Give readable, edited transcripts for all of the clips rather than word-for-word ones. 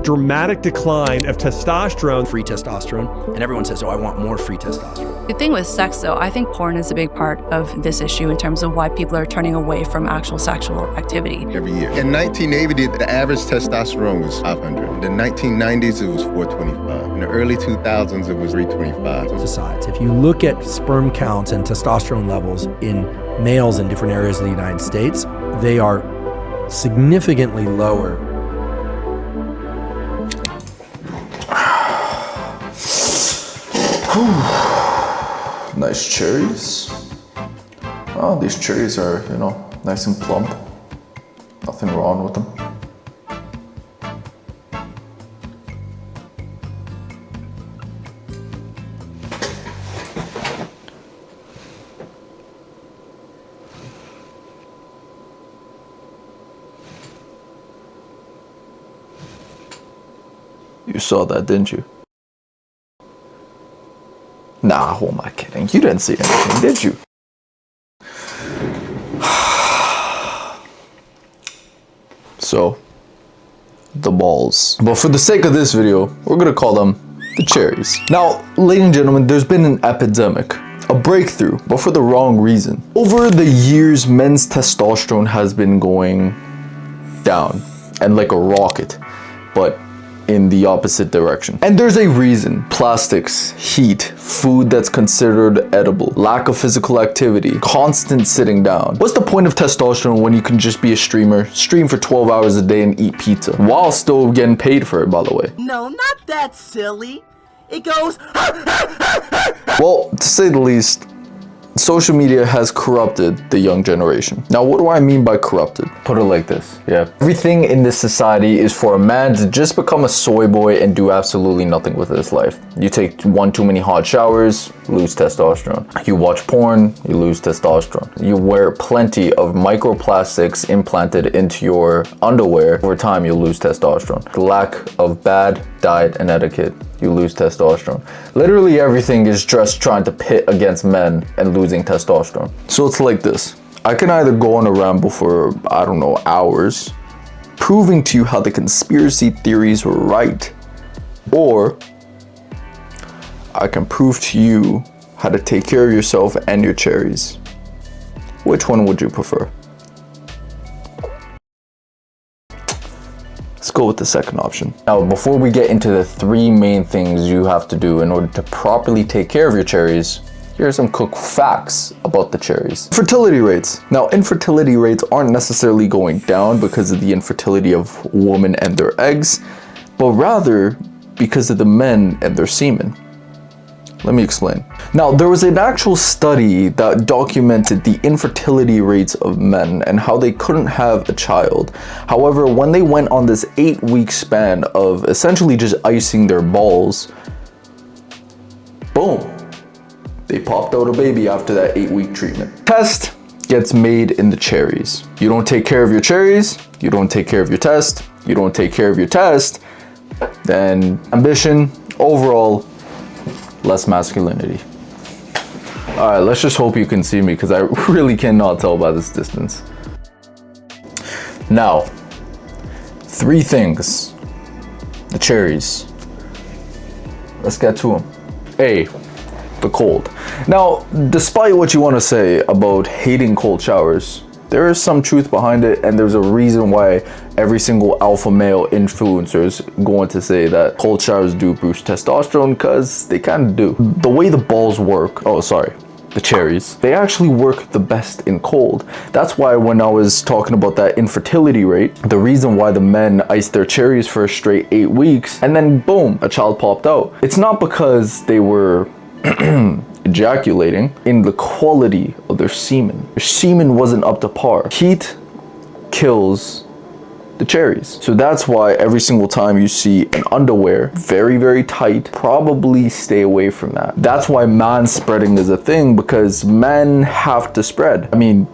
dramatic decline of testosterone. Free testosterone, and everyone says, oh, I want more free testosterone. The thing with sex, though, I think porn is a big part of this issue in terms of why people are turning away from actual sexual activity. Every year. In 1980, the average testosterone was 500. In the 1990s, it was 425. In the early 2000s, it was 325. Besides, if you look at sperm counts and testosterone levels in males in different areas of the United States, they are significantly lower. Nice cherries. Oh, these cherries are, you know, nice and plump. Nothing wrong with them. You saw that, didn't you? Nah, who am I kidding? You didn't see anything, did you? So, the balls. But for the sake of this video, we're gonna call them the cherries. Now, ladies and gentlemen, there's been an epidemic, a breakthrough, but for the wrong reason. Over the years, men's testosterone has been going down, and like a rocket, but in the opposite direction. And there's a reason. Plastics, heat, food that's considered edible, lack of physical activity, constant sitting down. What's the point of testosterone when you can just be a streamer, stream for 12 hours a day and eat pizza, while still getting paid for it, by the way? No, not that silly. It goes... Well, to say the least, social media has corrupted the young generation. Now, what do I mean by corrupted? Put it like this, yeah. Everything in this society is for a man to just become a soy boy and do absolutely nothing with his life. You take one too many hot showers, lose testosterone. You watch porn, you lose testosterone. You wear plenty of microplastics implanted into your underwear. Over time, you'll lose testosterone. The lack of bad diet and etiquette, you lose testosterone. Literally everything is just trying to pit against men and losing testosterone. So it's like this. I can either go on a ramble for, I don't know, hours, proving to you how the conspiracy theories were right, or I can prove to you how to take care of yourself and your cherries. Which one would you prefer? Let's go with the second option. Now, before we get into the three main things you have to do in order to properly take care of your cherries, here are some quick facts about the cherries. Fertility rates. Now, infertility rates aren't necessarily going down because of the infertility of women and their eggs, but rather because of the men and their semen. Let me explain. Now, there was an actual study that documented the infertility rates of men and how they couldn't have a child. However, when they went on this 8-week span of essentially just icing their balls, boom, they popped out a baby after that 8-week treatment. Test gets made in the cherries. You don't take care of your cherries, you don't take care of your test, you don't take care of your test, then ambition, overall, less masculinity. All right, let's just hope you can see me because I really cannot tell by this distance. Now, three things. The cherries. Let's get to them. A, the cold. Now, despite what you want to say about hating cold showers, there is some truth behind it, and there's a reason why every single alpha male influencer is going to say that cold showers do boost testosterone, because they kind of do. The way the balls work, the cherries, they actually work the best in cold. That's why when I was talking about that infertility rate, the reason why the men iced their cherries for a straight 8 weeks, and then boom, a child popped out. It's not because they were ejaculating, in the quality of their semen. Their semen wasn't up to par. Heat kills the cherries. So that's why every single time you see an underwear very, very tight, probably stay away from that. That's why man spreading is a thing, because men have to spread. I mean,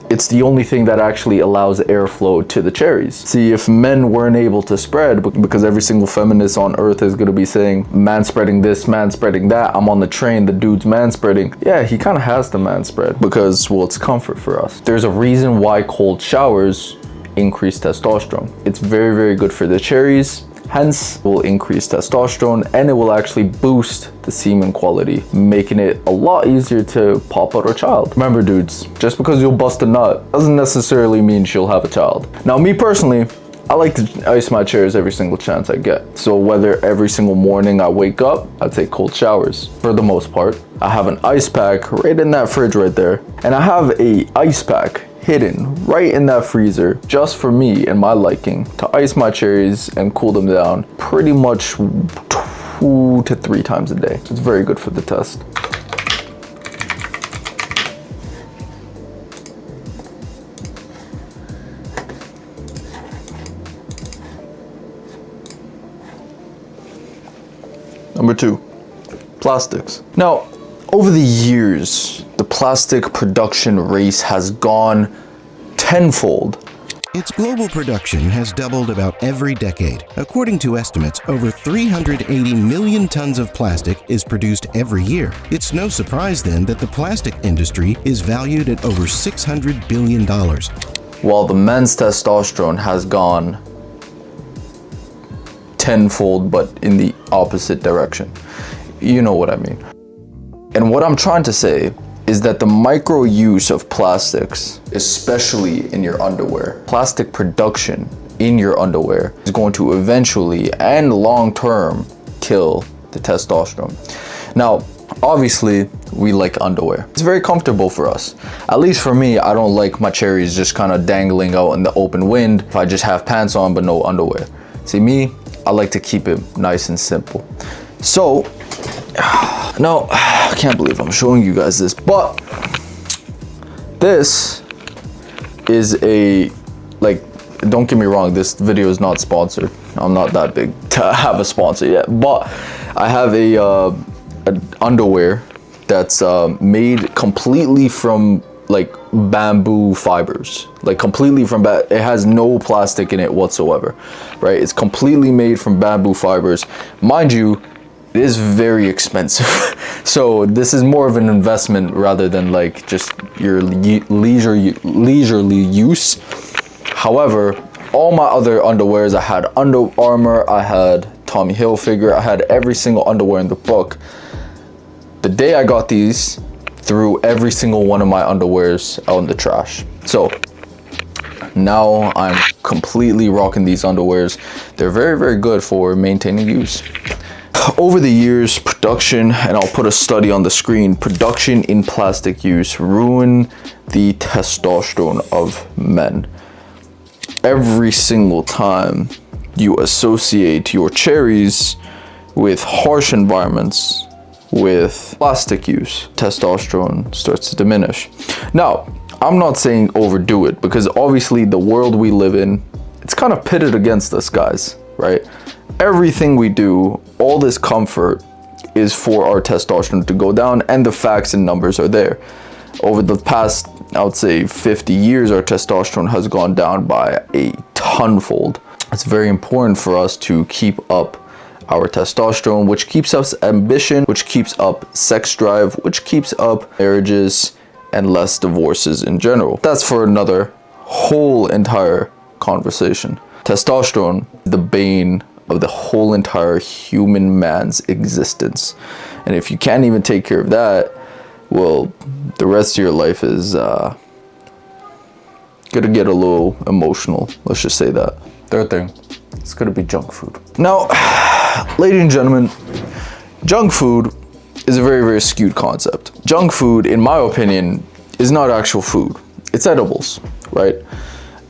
it's the only thing that actually allows airflow to the cherries. See, if men weren't able to spread, because every single feminist on earth is gonna be saying, man spreading this, man spreading that, I'm on the train, the dude's man spreading. Yeah, he kind of has to man spread because, well, it's comfort for us. There's a reason why cold showers increase testosterone. It's very, very good for the cherries, Hence, it will increase testosterone and it will actually boost the semen quality, making it a lot easier to pop out a child. Remember dudes, just because you'll bust a nut doesn't necessarily mean she'll have a child. Now me personally, I like to ice my chairs every single chance I get. So whether every single morning I wake up, I take cold showers. For the most part, I have an ice pack right in that fridge right there. And I have a ice pack hidden right in that freezer just for me and my liking to ice my cherries and cool them down pretty much 2 to 3 times a day. It's very good for the test. Number 2, plastics. Now, over the years, the plastic production race has gone tenfold. Its global production has doubled about every decade. According to estimates, over 380 million tons of plastic is produced every year. It's no surprise then that the plastic industry is valued at over $600 billion. While the men's testosterone has gone tenfold, but in the opposite direction. You know what I mean. And what I'm trying to say is that the micro use of plastics, especially in your underwear, plastic production in your underwear is going to eventually and long term kill the testosterone. Now, obviously, we like underwear. It's very comfortable for us. At least for me, I don't like my cherries just kind of dangling out in the open wind if I just have pants on but no underwear. See, me, I like to keep it nice and simple. So, now, I can't believe I'm showing you guys this, but this is a, like, don't get me wrong, this video is not sponsored. I'm not that big to have a sponsor yet, but I have a underwear that's made completely from like bamboo fibers, like completely from it has no plastic in it whatsoever, right? It's completely made from bamboo fibers. Mind you, it is very expensive. So this is more of an investment rather than like just your leisurely use. However, all my other underwears, I had Under Armour, I had Tommy Hilfiger, I had every single underwear in the book. The day I got these, threw every single one of my underwears out in the trash. So now I'm completely rocking these underwears. They're very, very good for maintaining use. Over the years, production, and I'll put a study on the screen, production in plastic use ruin the testosterone of men. Every single time you associate your cherries with harsh environments, with plastic use, testosterone starts to diminish. Now, I'm not saying overdo it, because obviously the world we live in, it's kind of pitted against us, guys, right? Everything we do, all this comfort is for our testosterone to go down, and the facts and numbers are there. Over the past, I would say 50 years, our testosterone has gone down by a tonfold. It's very important for us to keep up our testosterone, which keeps us ambition, which keeps up sex drive, which keeps up marriages and less divorces in general. That's for another whole entire conversation. Testosterone, the bane of the whole entire human man's existence. And if you can't even take care of that, well, the rest of your life is gonna get a little emotional. Let's just say that. Third thing, it's gonna be junk food. Now, ladies and gentlemen, junk food is a very, very skewed concept. Junk food, in my opinion, is not actual food. It's edibles, right?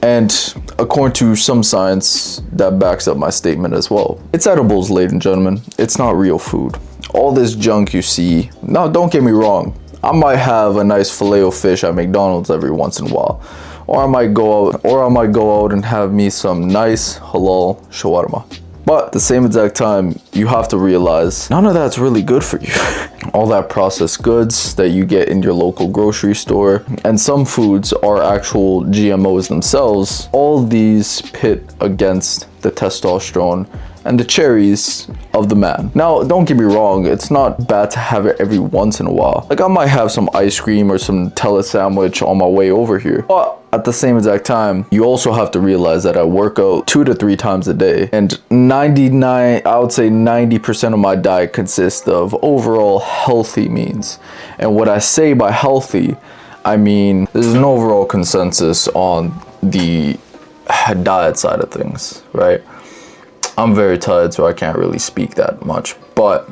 And according to some science, that backs up my statement as well. It's edibles, ladies and gentlemen. It's not real food. All this junk you see, now don't get me wrong, I might have a nice filet-o-fish at McDonald's every once in a while. Or I might go out and have me some nice halal shawarma. But at the same exact time, you have to realize none of that's really good for you. All that processed goods that you get in your local grocery store, and some foods are actual GMOs themselves. All these pit against the testosterone and the cherries of the man. Now, don't get me wrong, it's not bad to have it every once in a while. Like, I might have some ice cream or some Nutella sandwich on my way over here. But at the same exact time, you also have to realize that I work out 2 to 3 times a day, and I would say 90% of my diet consists of overall healthy means. And what I say by healthy, I mean, there's an overall consensus on the diet side of things, right? I'm very tired, so I can't really speak that much. But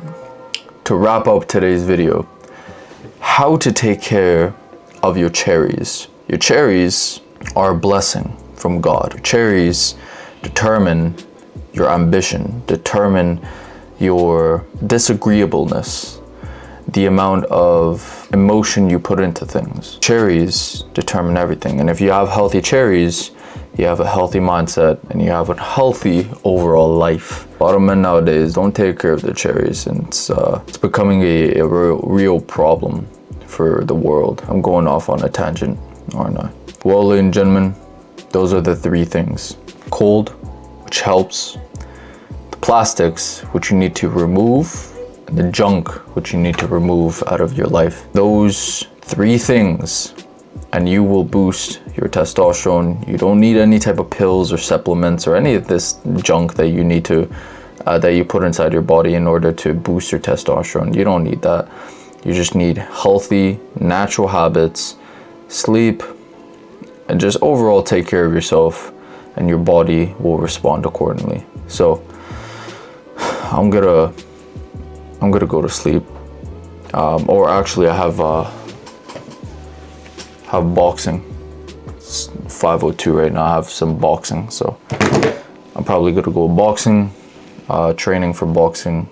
to wrap up today's video, how to take care of your cherries. Your cherries are a blessing from God. Cherries determine your ambition, determine your disagreeableness, the amount of emotion you put into things. Cherries determine everything. And if you have healthy cherries, you have a healthy mindset and you have a healthy overall life. A lot of men nowadays don't take care of their cherries, and it's becoming a real problem for the world. I'm going off on a tangent, aren't I? Well, ladies and gentlemen, those are the 3 things. Cold, which helps. The plastics, which you need to remove. And the junk, which you need to remove out of your life. Those 3 things, and you will boost your testosterone. You don't need any type of pills or supplements or any of this junk that you need to, that you put inside your body in order to boost your testosterone. You don't need that. You just need healthy, natural habits, sleep, and just overall take care of yourself, and your body will respond accordingly. So I'm gonna go to sleep. Or actually, I have boxing. It's 5:02 right now. I have some boxing, so I'm probably gonna go boxing, training for boxing,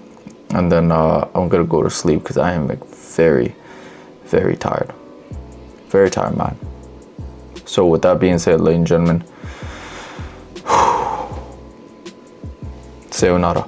and then I'm gonna go to sleep because I am like very, very tired. Very tired, man. So with that being said, ladies and gentlemen, sayonara.